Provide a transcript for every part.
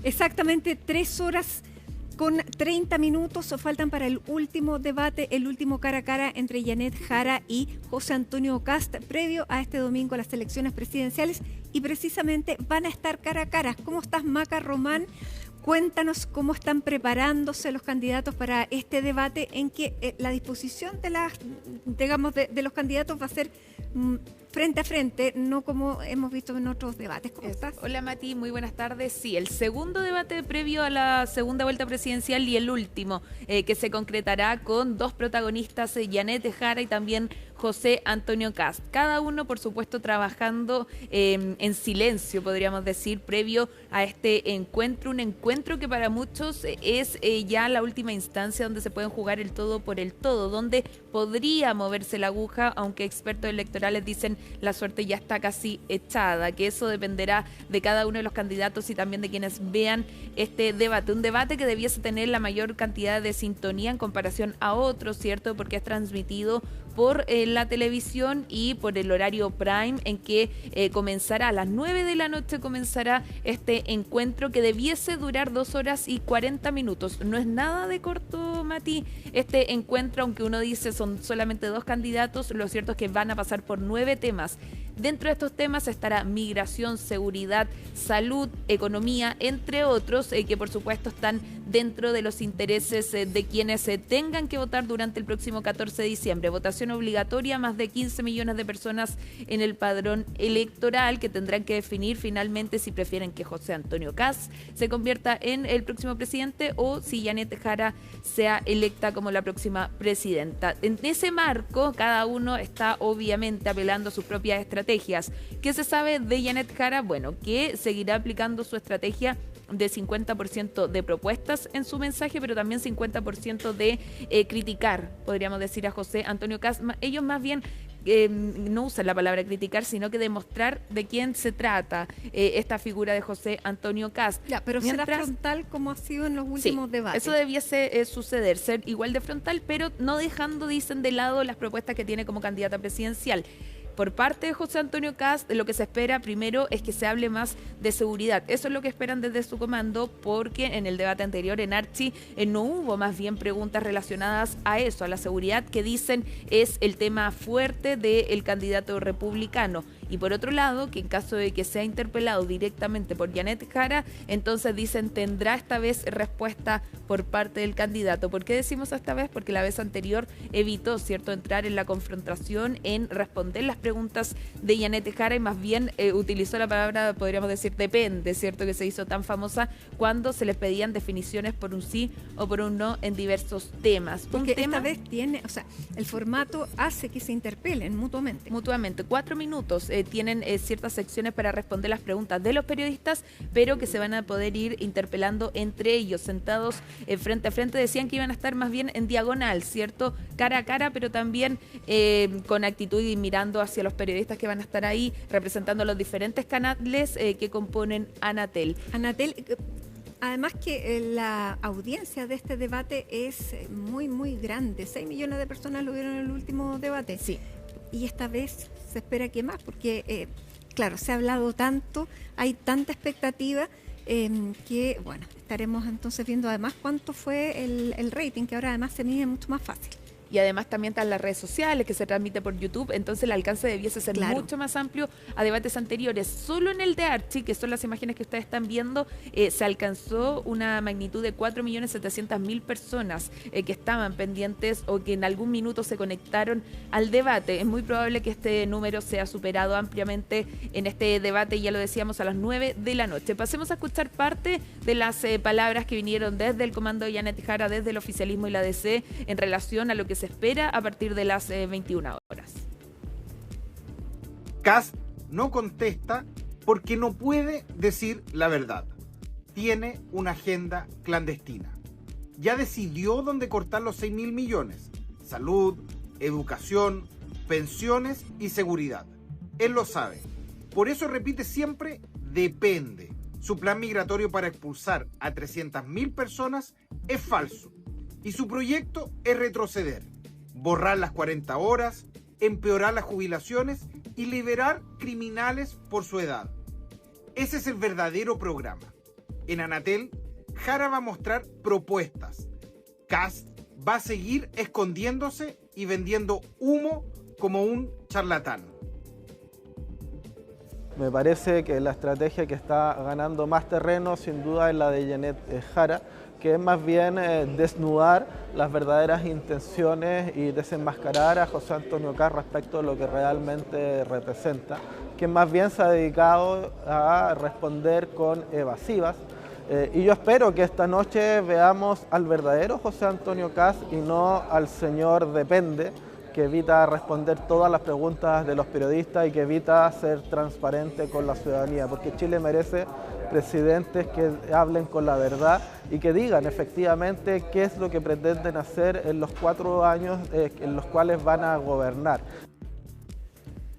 Exactamente 3 horas con 30 minutos faltan para el último debate, el último cara a cara entre Janet Jara y José Antonio Kast, previo a este domingo a las elecciones presidenciales, y precisamente van a estar cara a cara. ¿Cómo estás, Maca Román? Cuéntanos cómo están preparándose los candidatos para este debate en que la disposición de los candidatos va a ser frente a frente, no como hemos visto en otros debates. ¿Cómo estás? Hola, Mati, muy buenas tardes. Sí, el segundo debate previo a la segunda vuelta presidencial y el último, que se concretará con dos protagonistas, Janet Jara y también José Antonio Kast. Cada uno, por supuesto, trabajando en silencio, podríamos decir, previo a este encuentro. Un encuentro que para muchos es ya la última instancia donde se pueden jugar el todo por el todo, donde podría moverse la aguja, aunque expertos electorales dicen la suerte ya está casi echada, que eso dependerá de cada uno de los candidatos y también de quienes vean este debate. Un debate que debiese tener la mayor cantidad de sintonía en comparación a otros, ¿cierto? Porque es transmitido por la televisión y por el horario prime, en que comenzará a las 9 de la noche, comenzará este encuentro que debiese durar 2 horas y 40 minutos. No es nada de corto, Mati, este encuentro, aunque uno dice son solamente 2 candidatos, lo cierto es que van a pasar por 9 temas. Dentro de estos temas estará migración, seguridad, salud, economía, entre otros, que por supuesto están dentro de los intereses de quienes tengan que votar durante el próximo 14 de diciembre. Votación obligatoria, más de 15 millones de personas en el padrón electoral, que tendrán que definir finalmente si prefieren que José Antonio Kast se convierta en el próximo presidente o si Janet Jara sea electa como la próxima presidenta. En ese marco, cada uno está obviamente apelando a sus propias estrategias. ¿Qué se sabe de Janet Jara? Bueno, que seguirá aplicando su estrategia de 50% de propuestas en su mensaje, pero también 50% de criticar, podríamos decir, a José Antonio Kast. Ellos más bien no usan la palabra criticar, sino que demostrar de quién se trata esta figura de José Antonio Kast. Ya, pero será frontal como ha sido en los últimos debates. Eso debiese suceder, ser igual de frontal, pero no dejando, dicen, de lado las propuestas que tiene como candidata presidencial. Por parte de José Antonio Kast, lo que se espera primero es que se hable más de seguridad. Eso es lo que esperan desde su comando, porque en el debate anterior en Archi no hubo más bien preguntas relacionadas a eso, a la seguridad, que dicen es el tema fuerte del candidato republicano. Y por otro lado, que en caso de que sea interpelado directamente por Janet Jara, entonces dicen tendrá esta vez respuesta por parte del candidato. ¿Por qué decimos esta vez? Porque la vez anterior evitó, ¿cierto?, entrar en la confrontación, en responder las preguntas de Janet Jara, y más bien utilizó la palabra, podríamos decir, depende, ¿cierto?, que se hizo tan famosa cuando se les pedían definiciones por un sí o por un no en diversos temas. Porque esta vez tiene, o sea, el formato hace que se interpelen mutuamente. Mutuamente, 4 minutos. Tienen ciertas secciones para responder las preguntas de los periodistas, pero que se van a poder ir interpelando entre ellos, sentados frente a frente. Decían que iban a estar más bien en diagonal, ¿cierto?, cara a cara, pero también con actitud y mirando hacia los periodistas que van a estar ahí representando los diferentes canales que componen Anatel. Además que la audiencia de este debate es muy, muy grande. 6 millones de personas lo vieron en el último debate. Sí. Y esta vez se espera que más, porque, claro, se ha hablado tanto, hay tanta expectativa, que, bueno, estaremos entonces viendo además cuánto fue el rating, que ahora además se mide mucho más fácil. Y además también están las redes sociales, que se transmite por YouTube, entonces el alcance debiese ser mucho más amplio a debates anteriores. Solo en el de Archi, que son las imágenes que ustedes están viendo, se alcanzó una magnitud de 4.700.000 personas que estaban pendientes o que en algún minuto se conectaron al debate. Es muy probable que este número sea superado ampliamente en este debate, ya lo decíamos, a las 9 de la noche. Pasemos a escuchar parte de las palabras que vinieron desde el comando de Janet Jara, desde el oficialismo y la DC, en relación a lo que se espera a partir de las 21 horas. Kast no contesta porque no puede decir la verdad. Tiene una agenda clandestina. Ya decidió dónde cortar los 6.000 millones. Salud, educación, pensiones y seguridad. Él lo sabe. Por eso repite siempre, depende. Su plan migratorio para expulsar a 300.000 personas es falso. Y su proyecto es retroceder, borrar las 40 horas, empeorar las jubilaciones y liberar criminales por su edad. Ese es el verdadero programa. en Anatel, Jara va a mostrar propuestas. Kast va a seguir escondiéndose y vendiendo humo como un charlatán. Me parece que la estrategia que está ganando más terreno sin duda es la de Yanet Jara, que es más bien desnudar las verdaderas intenciones y desenmascarar a José Antonio Kast respecto de lo que realmente representa, que más bien se ha dedicado a responder con evasivas. Y yo espero que esta noche veamos al verdadero José Antonio Kast y no al señor Depende, que evita responder todas las preguntas de los periodistas y que evita ser transparente con la ciudadanía, porque Chile merece presidentes que hablen con la verdad y que digan efectivamente qué es lo que pretenden hacer en los 4 años en los cuales van a gobernar.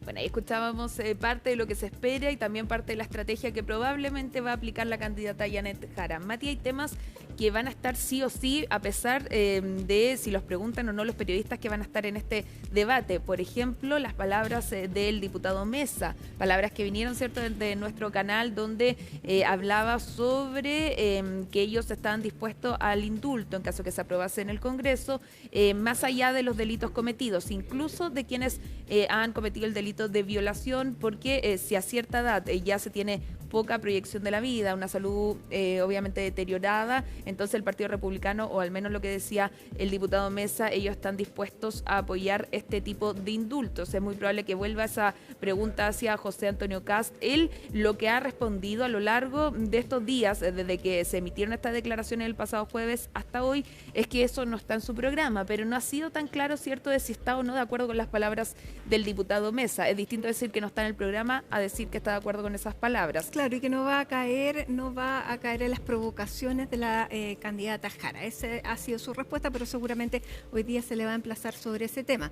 Bueno, ahí escuchábamos parte de lo que se espera y también parte de la estrategia que probablemente va a aplicar la candidata Yanet Jara. Mati, hay temas que van a estar sí o sí, a pesar de si los preguntan o no los periodistas que van a estar en este debate. Por ejemplo, las palabras del diputado Mesa, palabras que vinieron, ¿cierto?, de nuestro canal, donde hablaba sobre que ellos estaban dispuestos al indulto en caso que se aprobase en el Congreso, más allá de los delitos cometidos, incluso de quienes han cometido el delito de violación, porque si a cierta edad ya se tiene poca proyección de la vida, una salud obviamente deteriorada, entonces el Partido Republicano, o al menos lo que decía el diputado Mesa, ellos están dispuestos a apoyar este tipo de indultos. Es muy probable que vuelva esa pregunta hacia José Antonio Kast. Él lo que ha respondido a lo largo de estos días, desde que se emitieron estas declaraciones el pasado jueves hasta hoy, es que eso no está en su programa, pero no ha sido tan claro, ¿cierto?, de si está o no de acuerdo con las palabras del diputado Mesa. Es distinto decir que no está en el programa a decir que está de acuerdo con esas palabras. Claro, y que no va a caer en las provocaciones de la candidata Jara. Esa ha sido su respuesta, pero seguramente hoy día se le va a emplazar sobre ese tema.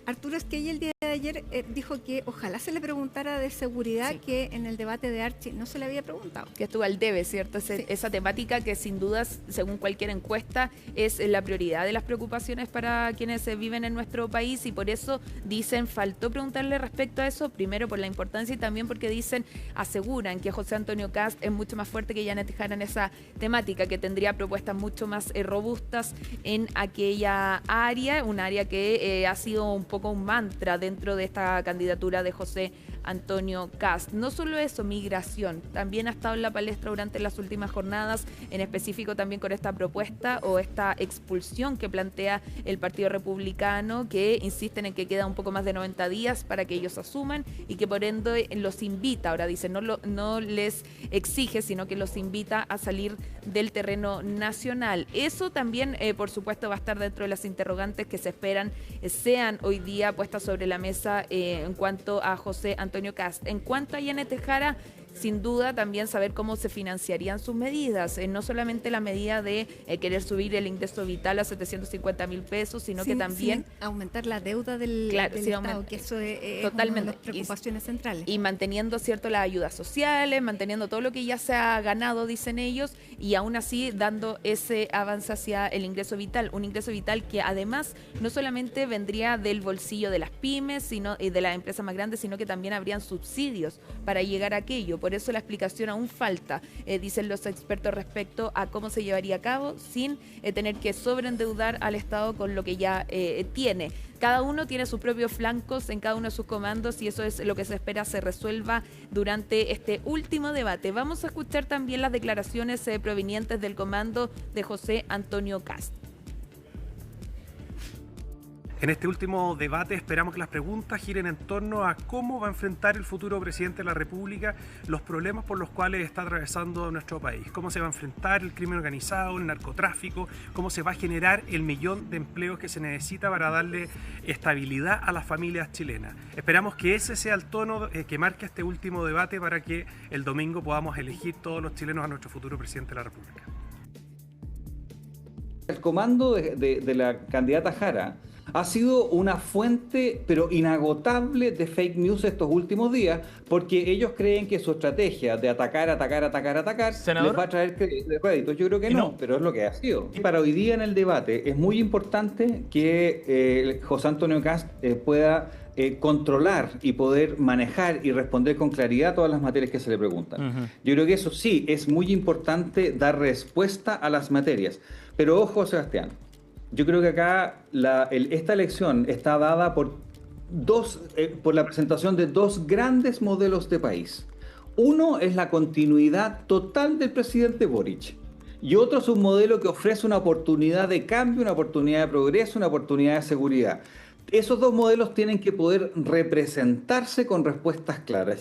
Arturo Esquella el día de ayer dijo que ojalá se le preguntara de seguridad, sí, que en el debate de Archi no se le había preguntado. Que estuvo al debe, ¿cierto? Sí. Esa temática que sin dudas, según cualquier encuesta, es la prioridad de las preocupaciones para quienes viven en nuestro país, y por eso dicen, faltó preguntarle respecto a eso, primero por la importancia y también porque dicen, aseguran que José Antonio Kast es mucho más fuerte que Yanet Jara en esa temática, que tendría propuestas mucho más robustas en aquella área, un área que ha sido un poco un mantra dentro de esta candidatura de José Antonio Kast. No solo eso, migración, también ha estado en la palestra durante las últimas jornadas, en específico también con esta propuesta o esta expulsión que plantea el Partido Republicano, que insisten en que queda un poco más de 90 días para que ellos asuman y que por ende los invita, ahora dicen, no les exige, sino que los invita a salir del terreno nacional. Eso también, por supuesto, va a estar dentro de las interrogantes que se esperan sean hoy día puestas sobre la mesa en cuanto a José Antonio Kast. En cuanto a Yanet Jara, sin duda también saber cómo se financiarían sus medidas, no solamente la medida de querer subir el ingreso vital a 750.000 pesos, sino que también aumentar la deuda del Estado, que eso es totalmente una de las preocupaciones centrales. Y manteniendo, ¿cierto?, las ayudas sociales, manteniendo todo lo que ya se ha ganado, dicen ellos, y aún así dando ese avance hacia el ingreso vital, un ingreso vital que además no solamente vendría del bolsillo de las pymes, sino de las empresas más grandes, sino que también habrían subsidios para llegar a aquello. Por eso la explicación aún falta, dicen los expertos, respecto a cómo se llevaría a cabo sin tener que sobreendeudar al Estado con lo que ya tiene. Cada uno tiene sus propios flancos en cada uno de sus comandos y eso es lo que se espera se resuelva durante este último debate. Vamos a escuchar también las declaraciones provenientes del comando de José Antonio Kast. En este último debate esperamos que las preguntas giren en torno a cómo va a enfrentar el futuro presidente de la República los problemas por los cuales está atravesando nuestro país, cómo se va a enfrentar el crimen organizado, el narcotráfico, cómo se va a generar el 1.000.000 de empleos que se necesita para darle estabilidad a las familias chilenas. Esperamos que ese sea el tono que marque este último debate para que el domingo podamos elegir todos los chilenos a nuestro futuro presidente de la República. El comando de la candidata Jara ha sido una fuente, pero inagotable, de fake news estos últimos días, porque ellos creen que su estrategia de atacar, Senador, les va a traer crédito. Yo creo que no, pero es lo que ha sido. Y para hoy día en el debate es muy importante que José Antonio Kast pueda controlar y poder manejar y responder con claridad todas las materias que se le preguntan. Yo creo que eso sí, es muy importante dar respuesta a las materias. Pero ojo, Sebastián, yo creo que acá esta elección está dada por la presentación de dos grandes modelos de país. Uno es la continuidad total del presidente Boric. Y otro es un modelo que ofrece una oportunidad de cambio, una oportunidad de progreso, una oportunidad de seguridad. Esos dos modelos tienen que poder representarse con respuestas claras.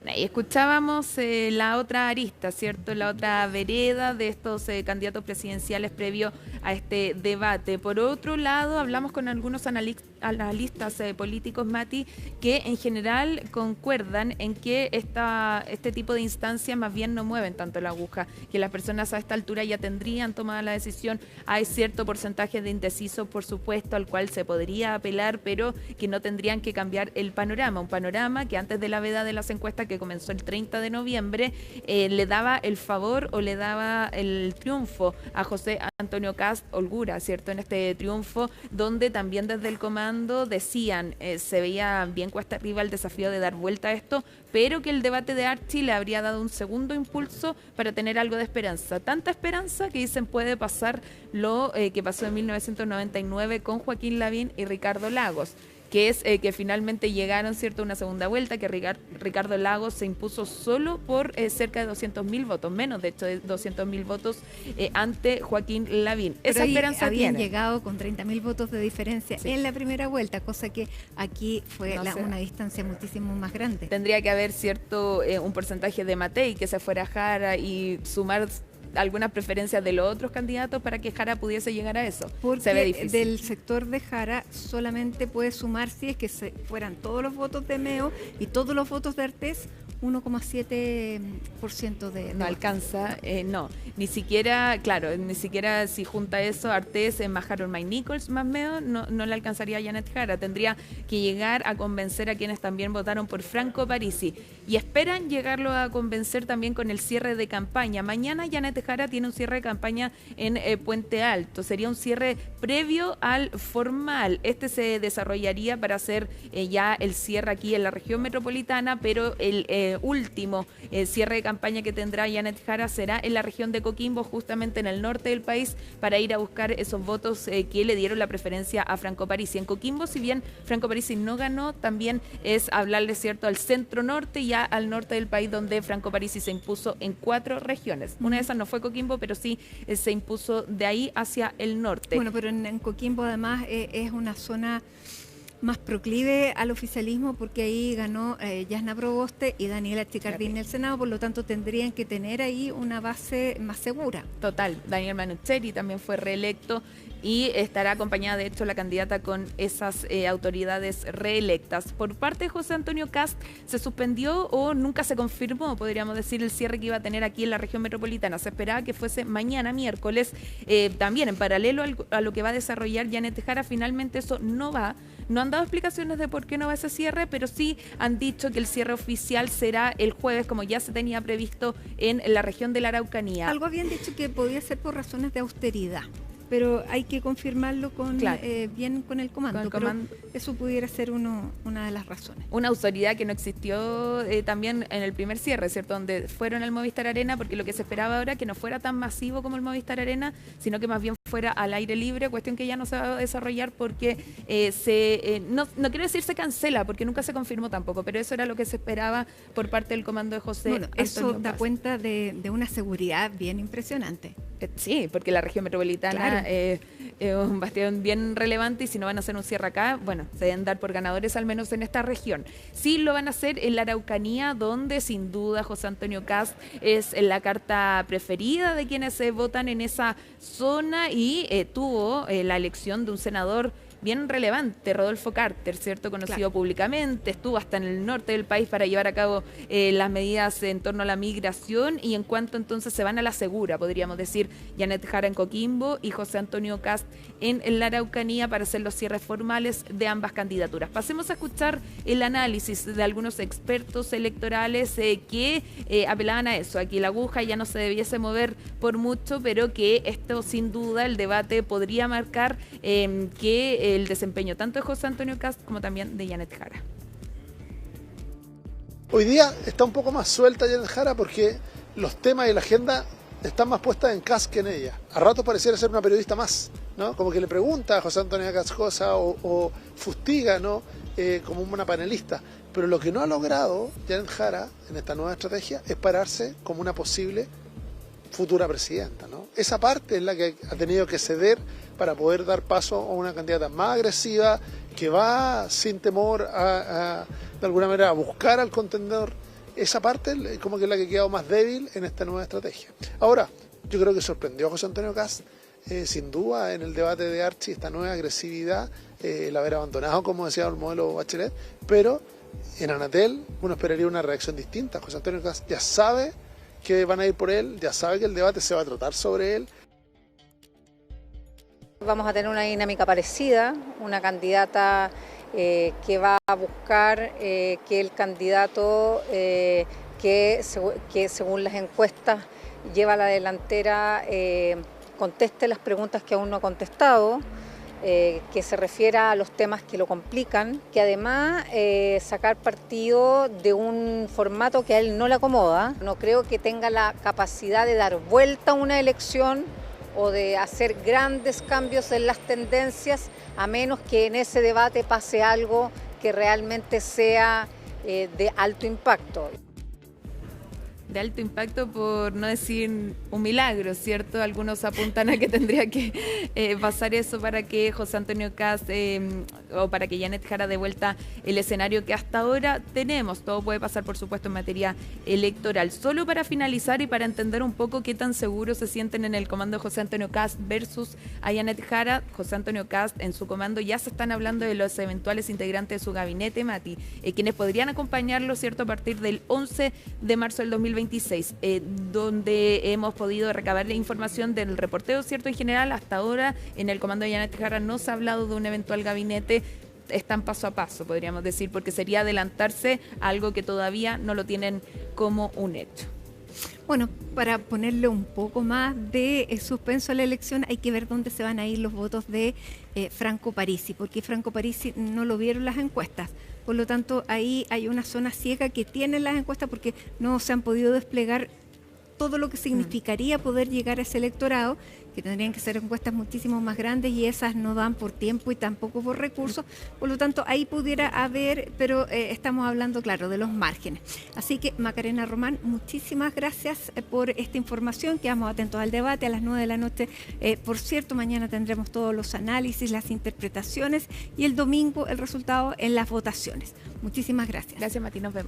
Bueno, y escuchábamos la otra arista, ¿cierto? La otra vereda de estos candidatos presidenciales previo a este debate. Por otro lado, hablamos con algunos analistas políticos, Mati, que en general concuerdan en que este tipo de instancias más bien no mueven tanto la aguja, que las personas a esta altura ya tendrían tomada la decisión. Hay cierto porcentaje de indecisos, por supuesto, al cual se podría apelar, pero que no tendrían que cambiar el panorama. Un panorama que antes de la veda de las encuestas, que comenzó el 30 de noviembre, le daba el favor o le daba el triunfo a José Antonio Kast holgura, ¿cierto? En este triunfo, donde también desde el comando decían, se veía bien cuesta arriba el desafío de dar vuelta a esto, pero que el debate de Archi le habría dado un segundo impulso para tener algo de esperanza. Tanta esperanza que dicen puede pasar lo que pasó en 1999 con Joaquín Lavín y Ricardo Lagos, que es que finalmente llegaron, ¿cierto?, a una segunda vuelta, que Ricardo Lagos se impuso solo por cerca de 200.000 votos, menos de hecho de 200.000 votos ante Joaquín Lavín. Esa esperanza habían tiene. llegado con 30.000 votos de diferencia en la primera vuelta, cosa que aquí fue una distancia muchísimo más grande. Tendría que haber, ¿cierto?, un porcentaje de Matei que se fuera a Jara y sumar algunas preferencias de los otros candidatos para que Jara pudiese llegar a eso. Porque se ve difícil. Del sector de Jara solamente puede sumar, si es que fueran todos los votos de Meo y todos los votos de Artés, 1,7% de no alcanza, no, ni siquiera, claro, ni siquiera si junta eso, Artés más Harold May Nichols más Meo, no le alcanzaría a Janet Jara. Tendría que llegar a convencer a quienes también votaron por Franco Parisi y esperan llegarlo a convencer también con el cierre de campaña. Mañana Janet Jara tiene un cierre de campaña en Puente Alto, sería un cierre previo al formal. Este se desarrollaría para hacer ya el cierre aquí en la región metropolitana, pero el último cierre de campaña que tendrá Janet Jara será en la región de Coquimbo, justamente en el norte del país, para ir a buscar esos votos que le dieron la preferencia a Franco Parisi. En Coquimbo, si bien Franco Parisi no ganó, también es hablarle, ¿cierto?, al centro norte y ya al norte del país, donde Franco Parisi se impuso en 4 regiones. Una de esas no fue Coquimbo, pero sí se impuso de ahí hacia el norte. Bueno, pero en Coquimbo además es una zona más proclive al oficialismo, porque ahí ganó Yasna Proboste y Daniela Chicardini en el Senado, por lo tanto tendrían que tener ahí una base más segura. Total, Daniel Manucheri también fue reelecto y estará acompañada, de hecho, la candidata con esas autoridades reelectas. Por parte de José Antonio Kast, se suspendió o nunca se confirmó, podríamos decir, el cierre que iba a tener aquí en la región metropolitana. Se esperaba que fuese mañana, miércoles, también en paralelo a lo que va a desarrollar Janet Jara. Finalmente eso no va. No han dado explicaciones de por qué no va ese cierre, pero sí han dicho que el cierre oficial será el jueves, como ya se tenía previsto en la región de la Araucanía. Algo habían dicho que podía ser por razones de austeridad, pero hay que confirmarlo bien con el comando. Pero eso pudiera ser una de las razones. Una austeridad que no existió también en el primer cierre, ¿cierto?, donde fueron al Movistar Arena, porque lo que se esperaba ahora que no fuera tan masivo como el Movistar Arena, sino que más bien fuera al aire libre, cuestión que ya no se va a desarrollar porque no quiero decir se cancela, porque nunca se confirmó tampoco, pero eso era lo que se esperaba por parte del comando de José Antonio Kast. Eso da cuenta de una seguridad bien impresionante. Sí, porque la región metropolitana es un bastión bien relevante, y si no van a hacer un cierre acá, bueno, se deben dar por ganadores al menos en esta región. Sí lo van a hacer en la Araucanía, donde sin duda José Antonio Kast es la carta preferida de quienes votan en esa zona, y tuvo la elección de un senador bien relevante, Rodolfo Carter, ¿cierto? Conocido Claro. públicamente, estuvo hasta en el norte del país para llevar a cabo las medidas en torno a la migración, y en cuanto entonces se van a la segura, podríamos decir, Janet Jara en Coquimbo y José Antonio Kast en la Araucanía para hacer los cierres formales de ambas candidaturas. Pasemos a escuchar el análisis de algunos expertos electorales que apelaban a eso, a que la aguja ya no se debiese mover por mucho, pero que esto sin duda el debate podría marcar que el desempeño tanto de José Antonio Kast como también de Janet Jara. Hoy día está un poco más suelta Janet Jara porque los temas y la agenda están más puestas en Kast que en ella. A ratos pareciera ser una periodista más, ¿no? Como que le pregunta a José Antonio Kast cosas o fustiga, ¿no? Como una panelista. Pero lo que no ha logrado Janet Jara en esta nueva estrategia es pararse como una posible futura presidenta, ¿no? Esa parte es la que ha tenido que ceder para poder dar paso a una candidata más agresiva que va sin temor de alguna manera a buscar al contendor. Esa parte como que es la que ha quedado más débil en esta nueva estrategia. Ahora, yo creo que sorprendió a José Antonio Kast sin duda en el debate de Archie esta nueva agresividad, el haber abandonado, como decía, el modelo Bachelet, pero en Anatel uno esperaría una reacción distinta. José Antonio Kast ya sabe que van a ir por él, ya sabe que el debate se va a tratar sobre él. Vamos a tener una dinámica parecida, una candidata que va a buscar que el candidato que según las encuestas lleva a la delantera conteste las preguntas que aún no ha contestado, que se refiera a los temas que lo complican, que además sacar partido de un formato que a él no le acomoda. No creo que tenga la capacidad de dar vuelta a una elección o de hacer grandes cambios en las tendencias, a menos que en ese debate pase algo que realmente sea de alto impacto. De alto impacto, por no decir un milagro, ¿cierto? Algunos apuntan a que tendría que pasar eso para que José Antonio Kast o para que Janet Jara dé vuelta el escenario que hasta ahora tenemos. Todo puede pasar, por supuesto, en materia electoral. Solo para finalizar y para entender un poco qué tan seguros se sienten en el comando de José Antonio Kast versus a Janet Jara. José Antonio Kast en su comando ya se están hablando de los eventuales integrantes de su gabinete, Mati, quienes podrían acompañarlo, ¿cierto?, a partir del 11 de marzo del 2026, donde hemos podido recabar la información del reporteo, ¿cierto? En general, hasta ahora en el comando de Janet Jara no se ha hablado de un eventual gabinete. Están paso a paso, podríamos decir, porque sería adelantarse a algo que todavía no lo tienen como un hecho. Bueno, para ponerle un poco más de suspenso a la elección, hay que ver dónde se van a ir los votos de Franco Parisi, porque Franco Parisi no lo vieron las encuestas. Por lo tanto, ahí hay una zona ciega que tienen las encuestas porque no se han podido desplegar todo lo que significaría poder llegar a ese electorado, que tendrían que ser encuestas muchísimo más grandes y esas no dan por tiempo y tampoco por recursos. Por lo tanto, ahí pudiera haber, pero estamos hablando, claro, de los márgenes. Así que, Macarena Román, muchísimas gracias por esta información. Quedamos atentos al debate a las 9 de la noche. Por cierto, mañana tendremos todos los análisis, las interpretaciones y el domingo el resultado en las votaciones. Muchísimas gracias. Gracias, Mati. Nos vemos.